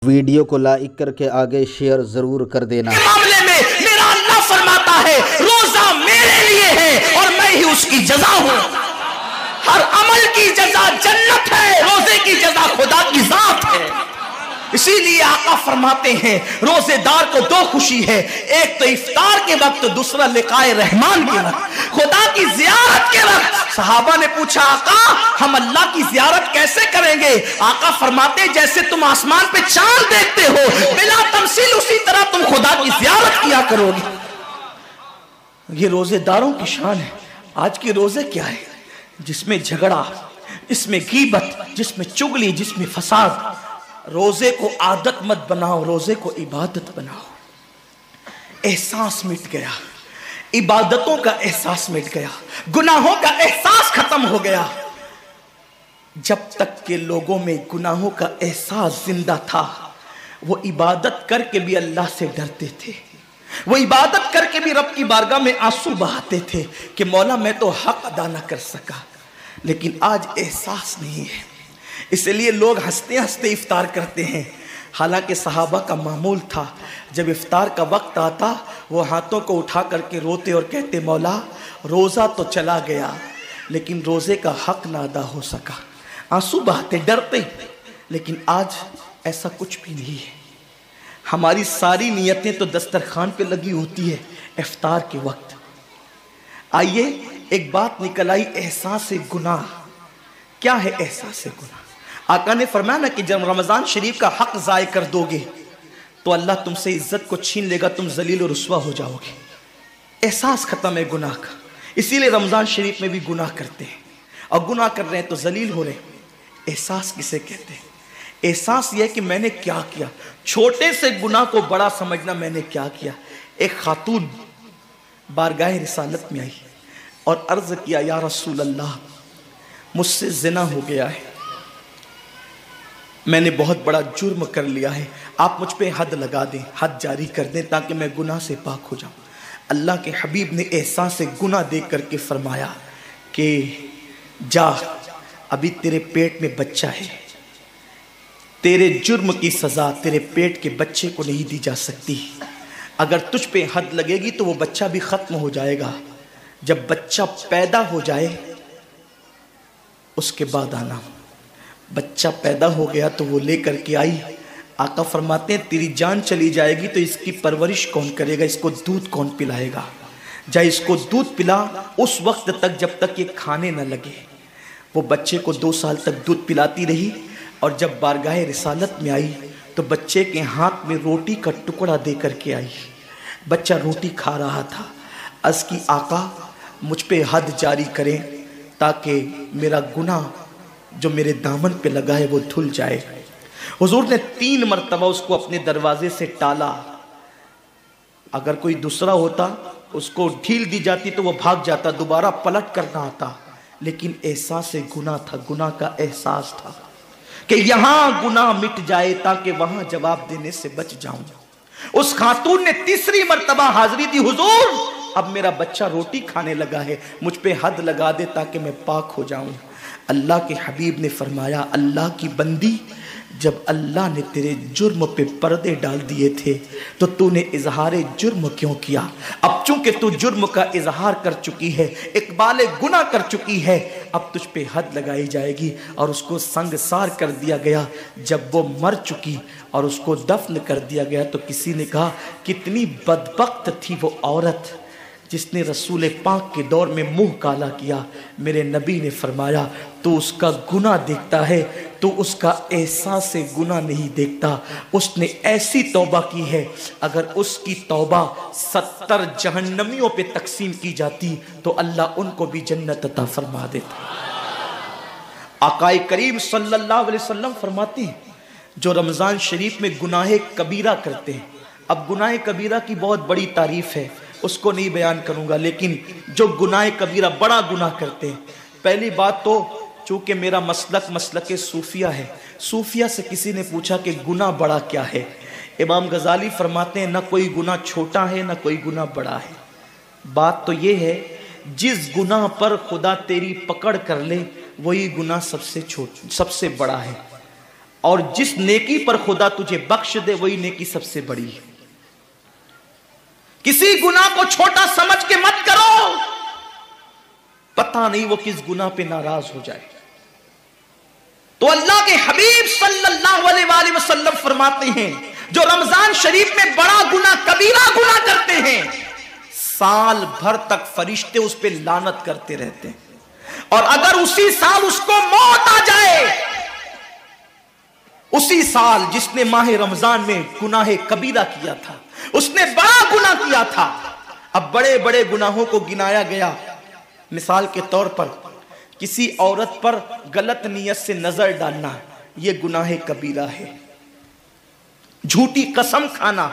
Video को like करके आगे शेयर जरूर कर देना। मामले में मेरा अल्लाह फरमाता है रोजा मेरे लिए है और मैं ही उसकी जजा हूं। हर अमल की जजा जन्नत है, रोजे की जजा खुदा की जात है। इसीलिए आका फरमाते हैं रोजेदार को दो खुशी है, एक तो इफ्तार के वक्त, दूसरा लिकाए रहमान के वक्त, खुदा की जियारत के वक्त। सहाबा ने पूछा आका हम अल्लाह की जियारत कैसे करेंगे? आका फरमाते जैसे तुम आसमान पे चांद देखते हो बिला तमसील, उसी तरह तुम खुदा की जियारत किया करोगे। ये रोजेदारों की शान है। आज के रोजे क्या है? जिसमें झगड़ा, जिसमें गीबत, जिसमें चुगली, जिसमें फसाद। रोजे को आदत मत बनाओ, रोजे को इबादत बनाओ। एहसास मिट गया, इबादतों का एहसास मिट गया, गुनाहों का एहसास खत्म हो गया। जब तक के लोगों में गुनाहों का एहसास जिंदा था वो इबादत करके भी अल्लाह से डरते थे, वो इबादत करके भी रब की बारगाह में आंसू बहाते थे कि मौला मैं तो हक अदा न कर सका। लेकिन आज एहसास नहीं है, इसलिए लोग हंसते हंसते इफ्तार करते हैं। हालांकि सहाबा का मामूल था जब इफ्तार का वक्त आता वो हाथों को उठा करके रोते और कहते मौला रोज़ा तो चला गया लेकिन रोज़े का हक ना अदा हो सका। आंसू बहाते, डरते। लेकिन आज ऐसा कुछ भी नहीं है। हमारी सारी नियतें तो दस्तरखान पे लगी होती है इफ्तार के वक्त। आइए एक बात निकल आई, एहसास गुनाह। क्या है एहसास गुनाह? आका ने फरमाया ना कि जब रमजान शरीफ का हक ज़ाय कर दोगे तो अल्लाह तुमसे इज्जत को छीन लेगा, तुम जलील और रुस्वा हो जाओगे। एहसास खत्म है गुनाह का। इसीलिए रमजान शरीफ में भी गुनाह करते हैं, और गुनाह कर रहे हैं तो जलील हो रहे हैं। एहसास किसे कहते हैं? एहसास यह है कि मैंने क्या किया। छोटे से गुनाह को बड़ा समझना, मैंने क्या किया। एक खातून बारगाह रिसालत में आई और अर्ज किया या रसूल अल्लाह मुझसे जिना हो गया है, मैंने बहुत बड़ा जुर्म कर लिया है, आप मुझ पे हद लगा दें, हद जारी कर दें ताकि मैं गुनाह से पाक हो जाऊं। अल्लाह के हबीब ने एहसास से गुनाह देख करके फरमाया कि जा, अभी तेरे पेट में बच्चा है, तेरे जुर्म की सज़ा तेरे पेट के बच्चे को नहीं दी जा सकती। अगर तुझ पे हद लगेगी तो वो बच्चा भी ख़त्म हो जाएगा। जब बच्चा पैदा हो जाए उसके बाद आना। बच्चा पैदा हो गया तो वो लेकर के आई। आका फरमाते हैं तेरी जान चली जाएगी तो इसकी परवरिश कौन करेगा, इसको दूध कौन पिलाएगा? जा इसको दूध पिला उस वक्त तक जब तक ये खाने न लगे। वो बच्चे को 2 साल तक दूध पिलाती रही और जब बारगाह रिसालत में आई तो बच्चे के हाथ में रोटी का टुकड़ा दे करके आई। बच्चा रोटी खा रहा था। अर्ज़ की आका मुझ पे हद जारी करें ताकि मेरा गुनाह जो मेरे दामन पे लगा है वो धुल जाए। हुजूर ने 3 मरतबा उसको अपने दरवाजे से टाला। अगर कोई दूसरा होता उसको ढील दी जाती तो वो भाग जाता, दोबारा पलट करना आता। लेकिन एहसास से गुनाह था, गुनाह का एहसास था कि यहां गुनाह मिट जाए ताकि वहां जवाब देने से बच जाऊं। उस खातून ने 3री मरतबा हाजिरी दी, हुजूर अब मेरा बच्चा रोटी खाने लगा है, मुझ पे हद लगा दे ताकि मैं पाक हो जाऊं। अल्लाह के हबीब ने फरमाया अल्लाह की बंदी, जब अल्लाह ने तेरे जुर्म पे पर्दे डाल दिए थे तो तूने इजहार जुर्म क्यों किया? अब चूंकि तू जुर्म का इजहार कर चुकी है, इकबाल गुनाह कर चुकी है, अब तुझ पे हद लगाई जाएगी। और उसको संगसार कर दिया गया। जब वो मर चुकी और उसको दफन कर दिया गया तो किसी ने कहा कितनी बदबख्त थी वो औरत जिसने रसूल पाक के दौर में मुंह काला किया। मेरे नबी ने फरमाया तो उसका गुनाह देखता है तो उसका एहसास से गुनाह नहीं देखता। उसने ऐसी तौबा की है, अगर उसकी तौबा 70 जहन्नमियों पे तकसीम की जाती तो अल्लाह उनको भी जन्नत अता फरमा देता। आकाए करीम सल्लल्लाहु अलैहि वसल्लम फरमाते हैं जो रमज़ान शरीफ में गुनाह कबीरा करते हैं। अब गुनाह कबीरा की बहुत बड़ी तारीफ है, उसको नहीं बयान करूंगा, लेकिन जो गुनाह कबीरा बड़ा गुनाह करते हैं, पहली बात तो चूंकि मेरा मसलक सूफिया है, सूफिया से किसी ने पूछा कि गुनाह बड़ा क्या है? इमाम गजाली फरमाते हैं ना कोई गुनाह छोटा है ना कोई गुनाह बड़ा है। बात तो ये है जिस गुनाह पर खुदा तेरी पकड़ कर ले वही गुनाह सबसे बड़ा है। और जिस नेकी पर खुदा तुझे बख्श दे वही नेकी सबसे बड़ी है। किसी गुनाह को छोटा समझ के मत करो, पता नहीं वो किस गुनाह पे नाराज हो जाए। तो अल्लाह के हबीब सल्लल्लाहु अलैहि वसल्लम फरमाते हैं, जो रमजान शरीफ में बड़ा गुनाह, कबीरा गुनाह करते हैं, साल भर तक फरिश्ते उस पे लानत करते रहते हैं। और अगर उसी साल उसको मौत आ जाए, उसी साल जिसने माह रमजान में गुनाह कबीरा किया था, उसने बड़ा गुनाह किया था। अब बड़े बड़े गुनाहों को गिनाया गया। मिसाल के तौर पर किसी औरत पर गलत नियत से नजर डालना, यह गुनाह कबीरा है। झूठी कसम खाना,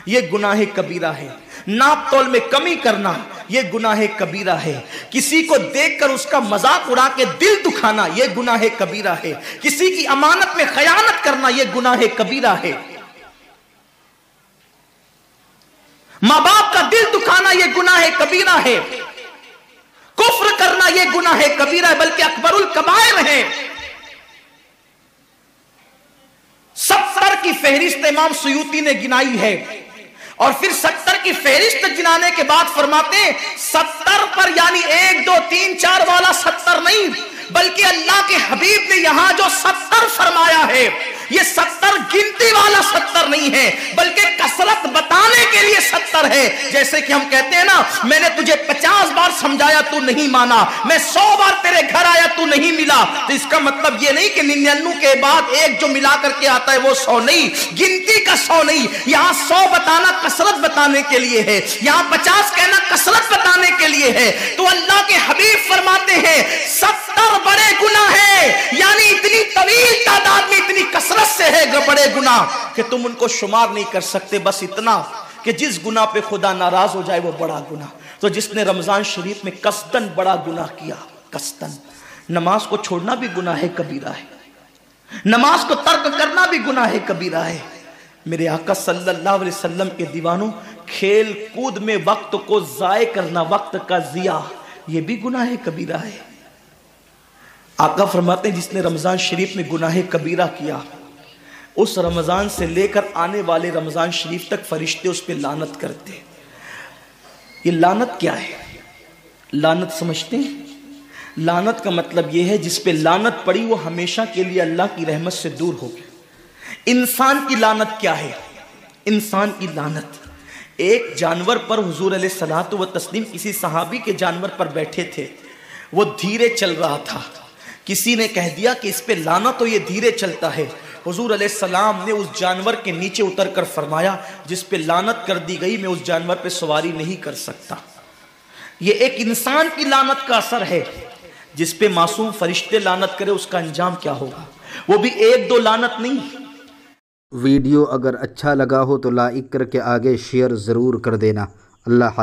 यह गुनाह कबीरा है। नाप तोल में कमी करना, यह गुनाह कबीरा है। किसी को देखकर उसका मजाक उड़ा के दिल दुखाना, यह गुनाह कबीरा है। किसी की अमानत में खयानत करना, यह गुनाह कबीरा है। मां बाप का दिल दुखाना, यह गुनाह कबीरा है। कुफ्र करना, यह गुनाह कबीरा है, बल्कि अकबरुल कबायर है। 70 की फहरिस्त इमाम सुयूती ने गिनाई है। और फिर 70 की फहरिस्त गिनाने के बाद फरमाते हैं 70 पर, यानी 1 2 3 4 वाला 70 नहीं, बल्कि अल्लाह के हबीब ने यहां जो 70 फरमाया है, ये 70 गिनती वाला 70 नहीं है, बल्कि कसरत बताने के लिए 70 है। जैसे कि हम कहते हैं ना, मैंने तुझे 50 बार समझाया तू नहीं माना, मैं 100 बार तेरे घर आया तू नहीं मिला। तो इसका मतलब ये नहीं कि 99 के बाद एक जो मिला करके आता है वो 100 नहीं, गिनती का 100 नहीं। यहां 100 बताना कसरत बताने के लिए है, यहां 50 कहना कसरत बताने के लिए है। तो अल्लाह के हबीब फरमाते हैं 70 बड़े गुनाह है, यानी इतनी तवील तादाद में इतनी कसरत से है बड़े गुनाह कि तुम उनको शुमार नहीं कर सकते। बस इतना कि जिस गुनाह पे खुदा नाराज हो जाए वो बड़ा गुनाह। तो जिसने रमजान शरीफ में कसदन बड़ा गुनाह किया, कसदन, नमाज को छोड़ना भी गुनाह है कबीरा है, नमाज को तर्क करना भी गुनाह है कबीरा है। मेरे आका सल्लल्लाहु अलैहि वसल्लम के दीवानों, खेल कूद में वक्त को जाय करना, वक्त का जिया, यह भी गुनाह है कबीरा है। आका फरमाते हैं जिसने रमजान शरीफ में गुनाह कबीरा किया, उस रमजान से लेकर आने वाले रमजान शरीफ तक फरिश्ते उस पर लानत करते हैं। ये लानत क्या है? लानत समझते हैं? लानत का मतलब यह है जिस पे लानत पड़ी वो हमेशा के लिए अल्लाह की रहमत से दूर हो गया। इंसान की लानत क्या है? इंसान की लानत, एक जानवर पर हुजूर अलैहिस्सलातु व तस्लीम किसी सहाबी के जानवर पर बैठे थे, वो धीरे चल रहा था। किसी ने कह दिया कि इस पे लानत हो, ये धीरे चलता है। हुजूर अलैहिस्सलाम ने उस जानवर के नीचे उतरकर फरमाया जिस पे लानत कर दी गई, मैं उस जानवर पे सवारी नहीं कर सकता। ये एक इंसान की लानत का असर है। जिस पे मासूम फरिश्ते लानत करे उसका अंजाम क्या होगा, वो भी 1 2 लानत नहीं। वीडियो अगर अच्छा लगा हो तो लाइक करके आगे शेयर ज़रूर कर देना। अल्लाह